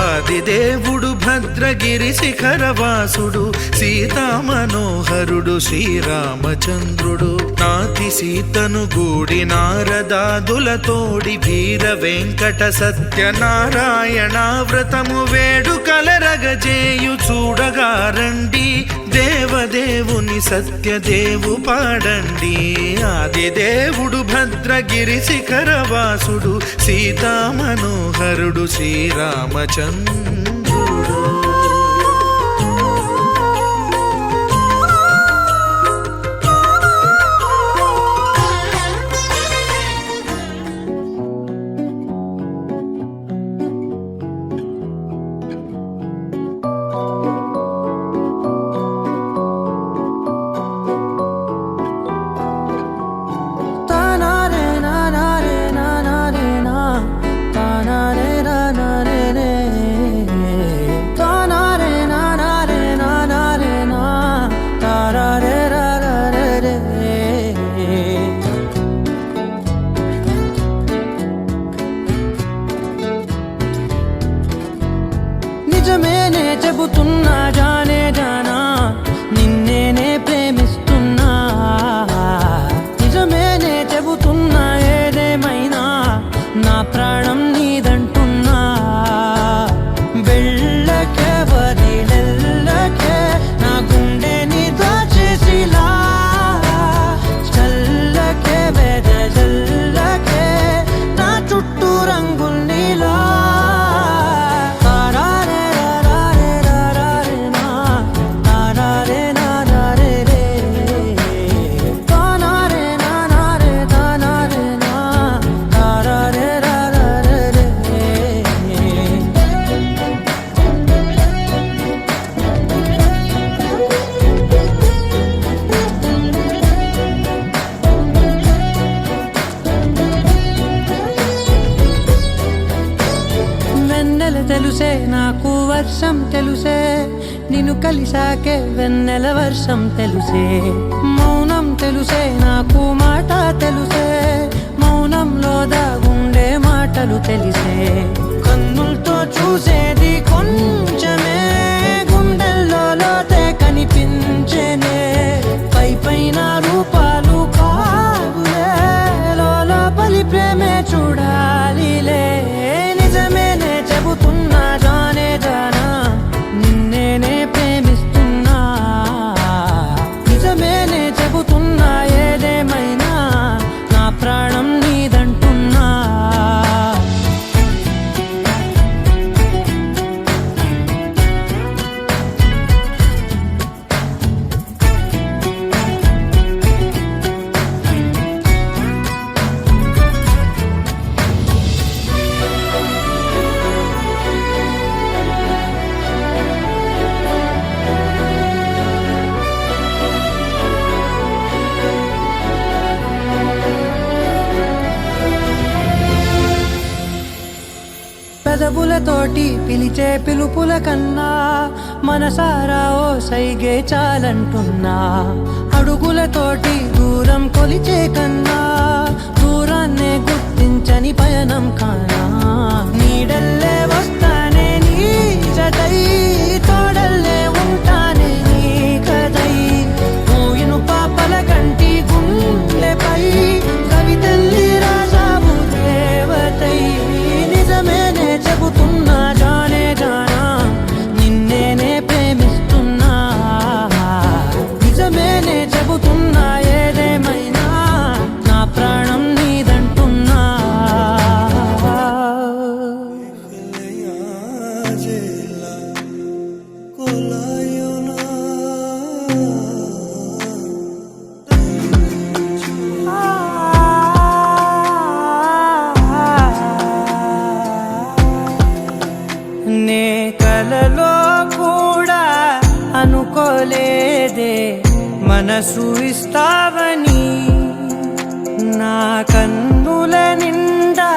H: ఆదిదేవుడు భద్రగిరి శిఖరవాసుడు సీతామనోహరుడు శ్రీరామచంద్రుడు. నాతి సీతను గూడి నారదాదులతోడి వీర వెంకట సత్యనారాయణ వ్రతము వేడుకలరగజేయు చూడగా రండి. దేవదేవుని సత్యదేవు పాడండి. ఆదిదేవుడు భద్రగిరి శిఖరవాసుడు సీతామనోహరుడు శ్రీరామచంద్రుడు.
G: నిజమేనే చెబుతున్నా జానే జానా నిన్నేనే ప్రేమిస్తున్నా. నిజమేనే చెబుతున్నా ఏదేమైనా నా ప్రాణం నీదంటున్నా. వెళ్ళకే వదిలెల్లకే నా గుండెని దాచేసిలా. చల్లకే వెదజల్లకే నా చుట్టూ రంగుల్నిలా. తెలుసే నాకు వర్షం తెలుసే నిన్ను కలిసాకే వెన్నెల వర్షం తెలుసే మౌనం తెలుసే నాకు మాట తెలుసే మౌనంలో దాగుండే మాటలు తెలిసే కన్నులతో చూసేది కొంచెమే గుండెల్లో లోతే కనిపించేనే పై పైన రూపాలు కావులే లోపలి ప్రేమే చూడాలిలే నిజమేనే చెబుతున్నా జానే జానా నిన్నేనే ప్రేమిస్తున్నా నిజమేనే చెబుతున్నా ఏదేమైనా నా ప్రాణం నీదంటున్నా పెదవులతోటి పిలిచే పిలుపుల కన్నా మనసారా ఓ సైగే చాలంటున్నా అడుగులతోటి దూరం కొలిచే కన్నా దూరాన్నే గుర్తించని పయనం కానా నీడల్లే వస్తానే నీ జతై తోడల్లే ఉంటానే నీ కదై మూయిను పాపల కంటి గుండెపై కవితల్లి రాజావు దేవతై నిజమేనే చెబుతున్నా జానే జానా నిన్నేనే ప్రేమిస్తున్నా నిజమేనే చెబుతున్నా ఏదేమైనా నా ప్రాణం నీదంటున్నా నే కలలో కూడా అనుకోలేదే మనసు ఇస్తావని నా కన్నుల నిండా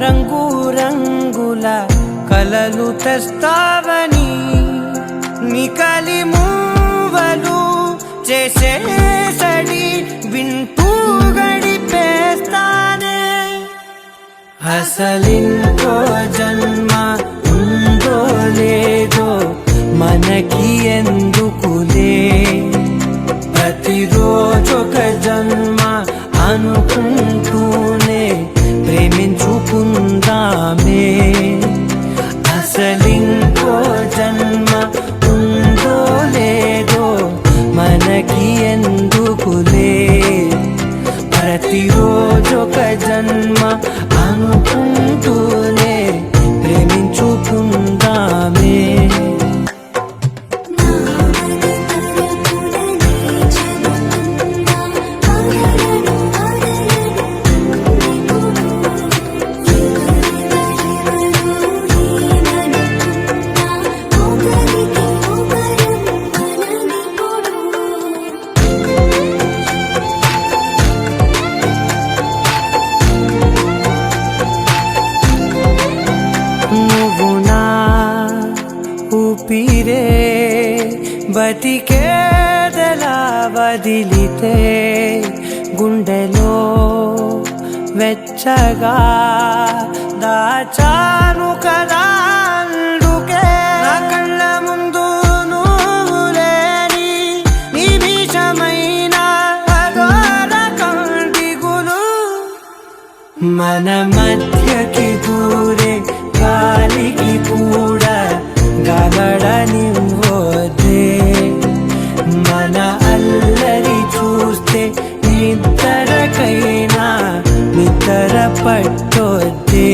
G: రంగు రంగుల కలలు తెస్తావని నికలి మూవలు చేసేసడి వింటూ గడిపేస్తానే అసలింకో జన్మ ఉందో లేదో మనకి ఎందుకులే ప్రతిరోజొక జన్మ అనుకుంటూనే ప్రేమించుకుందామే అసలింకో జన్మ ఉందో లేదో మనకి ఎందుకులే ప్రతిరోజొక జన్మ అనుకుంటూనే ప్రేమించుకుందామే ఊపిరే బతికేదలా వదిలితే గుండెలో వెచ్చగా దాచాను కదా అందుకే నా కళ్ళ ముందు నువ్వు లేని నిమిషమైన అఘోర కంటిగులు మన మధ్యకి దూరే గాలికి కూడా గగడనివ్వదే మన అల్లరి చూస్తే నిద్రకైనా నిద్ర పట్టొద్దే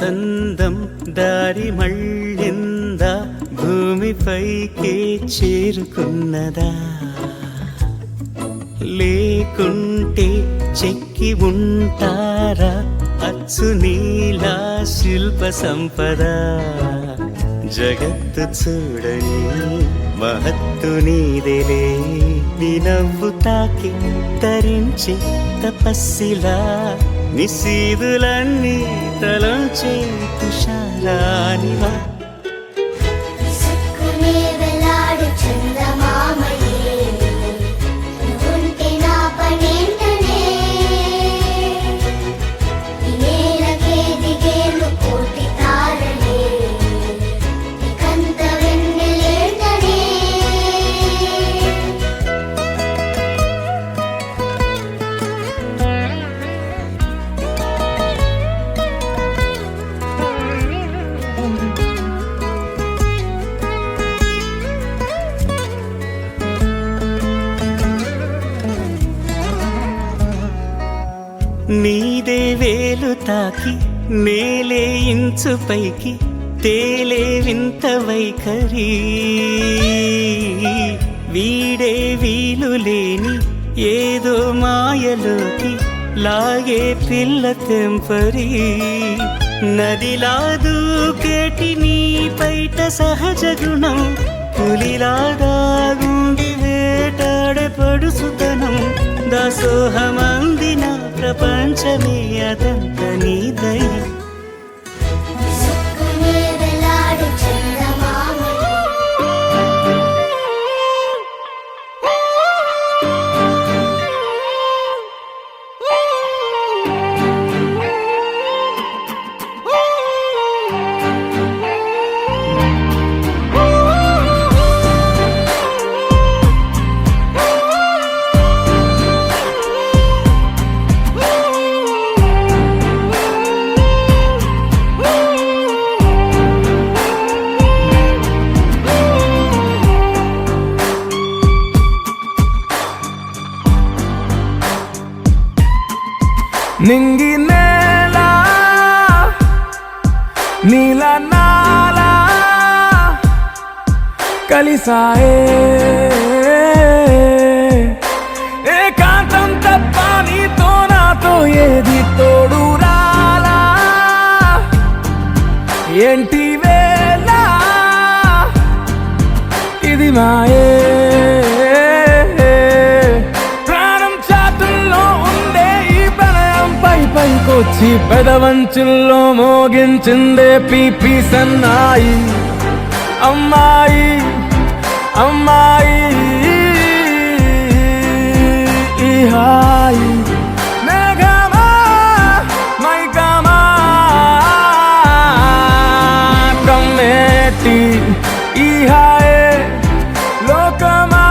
G: అందం దారి మళ్ళిందా భూమిపైకే చేరుకున్నదా లేకుంటే చెక్కి ఉంటారా అచ్చు నీలా శిల్ప సంపద జగత్తు చూడని మహత్తు నీదేలే నీ నవ్వు తాకి తరించి తపస్సిలా నిశీదులన్నీ తలంచే తుషారానివా
A: విసుక్కునే వెలాడు చందమామయే నువ్వుంటే నా పనేంటనే ఈ నేలకే దిగేలు కోటి తారలే నీకంత వెన్నెలేంటనే
G: నీదే వేలు తాకి నేలే ఇంచు పైకి తేలే వింత వైఖరి వీడే వీలు లేని ఏదో మాయలోకి లాగే పిల్ల తెంపరి నదిలా దూకేటి నీ పైట సహజ గుణం పులిలాదాగుండి వేటాడే పడుసుతనం దాసోహమందిన ప్రపంచమే అదంత నీ దయ
A: విసుక్కునే వెలాడు చందమామయే
I: నింగి నేల నీల నాల కలిసాయే ఏకాంతం తప్ప నీతో నాతో ఏది తోడు రాలా ఏంటి వేళ ఇది మాయే పైకొచ్చి పెదవంచుల్లో మోగించిందే పీపీ సన్నాయి అమ్మాయి అమ్మాయి ఈ హాయి మేఘమా మైకమా కమ్మేటి ఈ హాయే లోకమా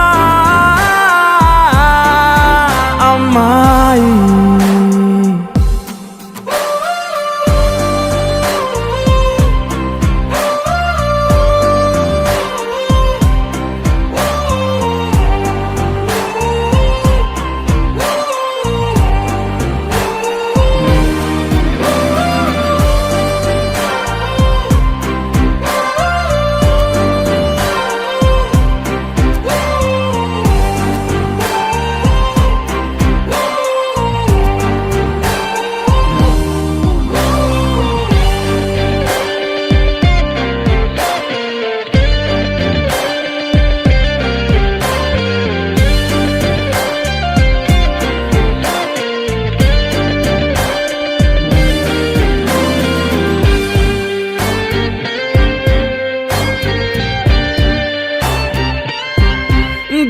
I: అమ్మాయి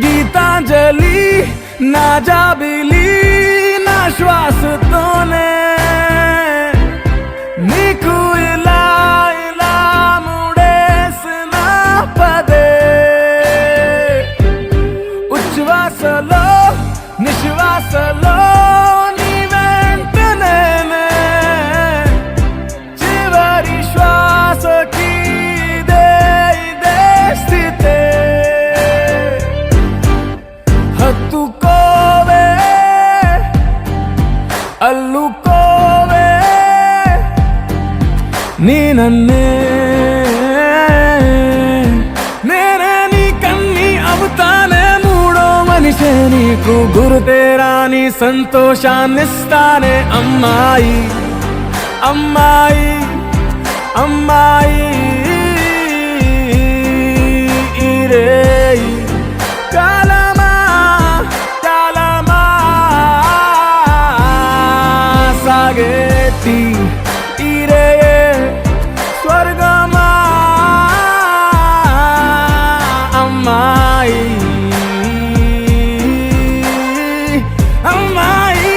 I: గీతాంజలి నా జాబిలి నా శ్వాసతోనే నీకు ఇలా ఇలా ముడేసిన పదే ఉచ్ఛ్వాసలో నిశ్వాసలో నీ వెంట నేనే చివరి శ్వాసకి ఇదే స్థితే హత్తుకోవే అల్లుకోవే నీ నన్నే నేనే నీ కన్ని అవుతానే మూడో మనిషే నీకు గురుతేరాని సంతోషాన్నిస్తానే అమ్మాయి అమ్మాయి అమ్మాయి ఇరే కాలమా కాలమా సాగేటి ఇరే స్వర్గమా అమ్మాయి అమ్మాయి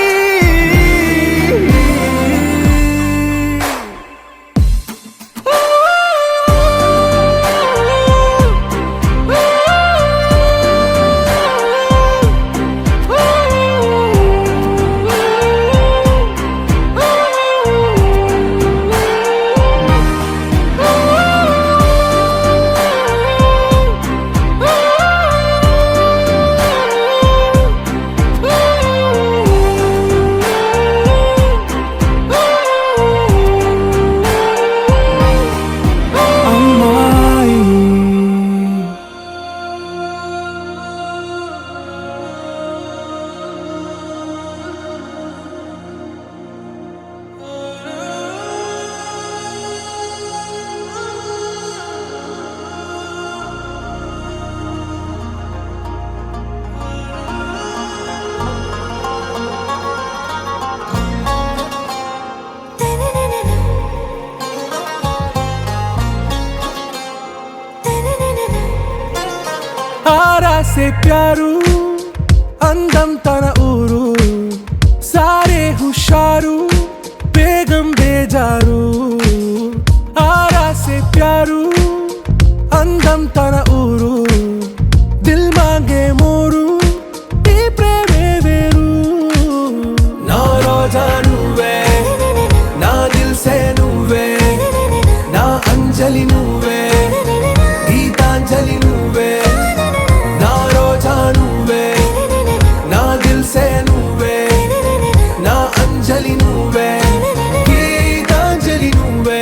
I: आरा से प्यारू अंदम तन ऊरू सारे हुशारू बेगम बेजारू आरा से प्यारू अंदम तन ऊरू दिल मांगे मोरू ती प्रेमे वेरू ना रोजा नुवे ना दिल से नुवे ना अंजलि नुवे गीतांजलि नुवे ना रोजा नुवे ना दिल से नुवे ना अंजलि नुवे गीतांजलि नुवे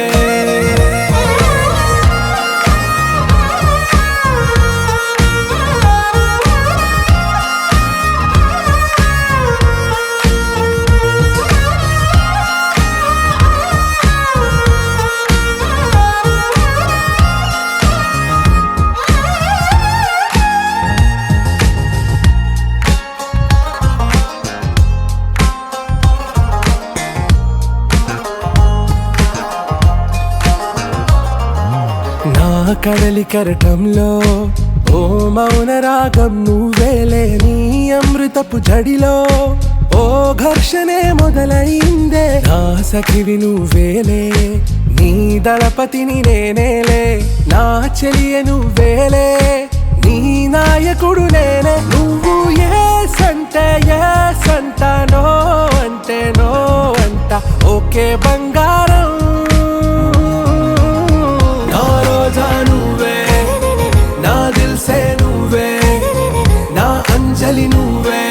I: కడలి కరటంలో ఓ మౌన రాగం నువ్వేలే నీ అమృతపు జడిలో ఓ ఘర్షణే మొదలైందే నా సఖివి నువ్వేలే నీ దళపతిని నేనేలే నా చెలియ నువ్వేలే నీ నాయకుడు నేనే నువ్వు ఏ సంట నో అంటే నో అంట ఓకే బంగారం अंजलि नुवे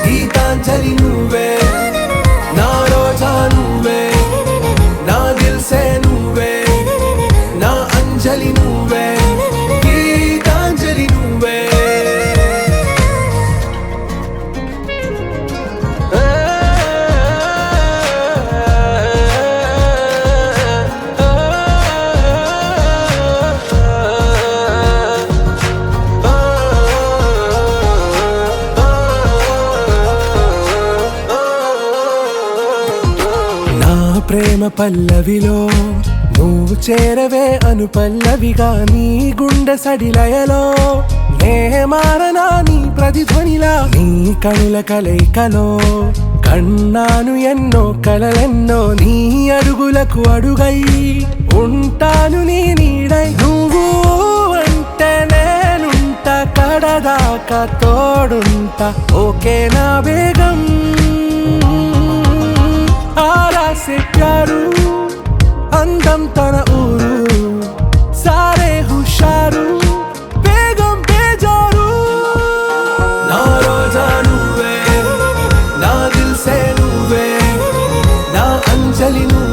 I: गीतांजलि नुवे ना रोजा नुवे ना दिल से नुवे ना अंजलि नुवे गीतांजलि नुवे ప్రేమ పల్లవిలో నువ్వు చేరవే అను పల్లవిగా నీ గుండె సడిలయలో నే మారనా నీ ప్రతిధ్వనిలా నీ కనుల కలయికలో కన్నాను ఎన్నో కలలెన్నో నీ అడుగులకు అడుగై ఉంటాను నీ నీడై నువ్వు అంటే నేనుంట కడదాకా తోడుంటా ఓకే నా బేగం आरा से प्यारू अंदम तन ऊरू सारे हुशारू बेगम बेजारू ना रोजा नुवे ना दिल से नुवे ना अंजलि नुवे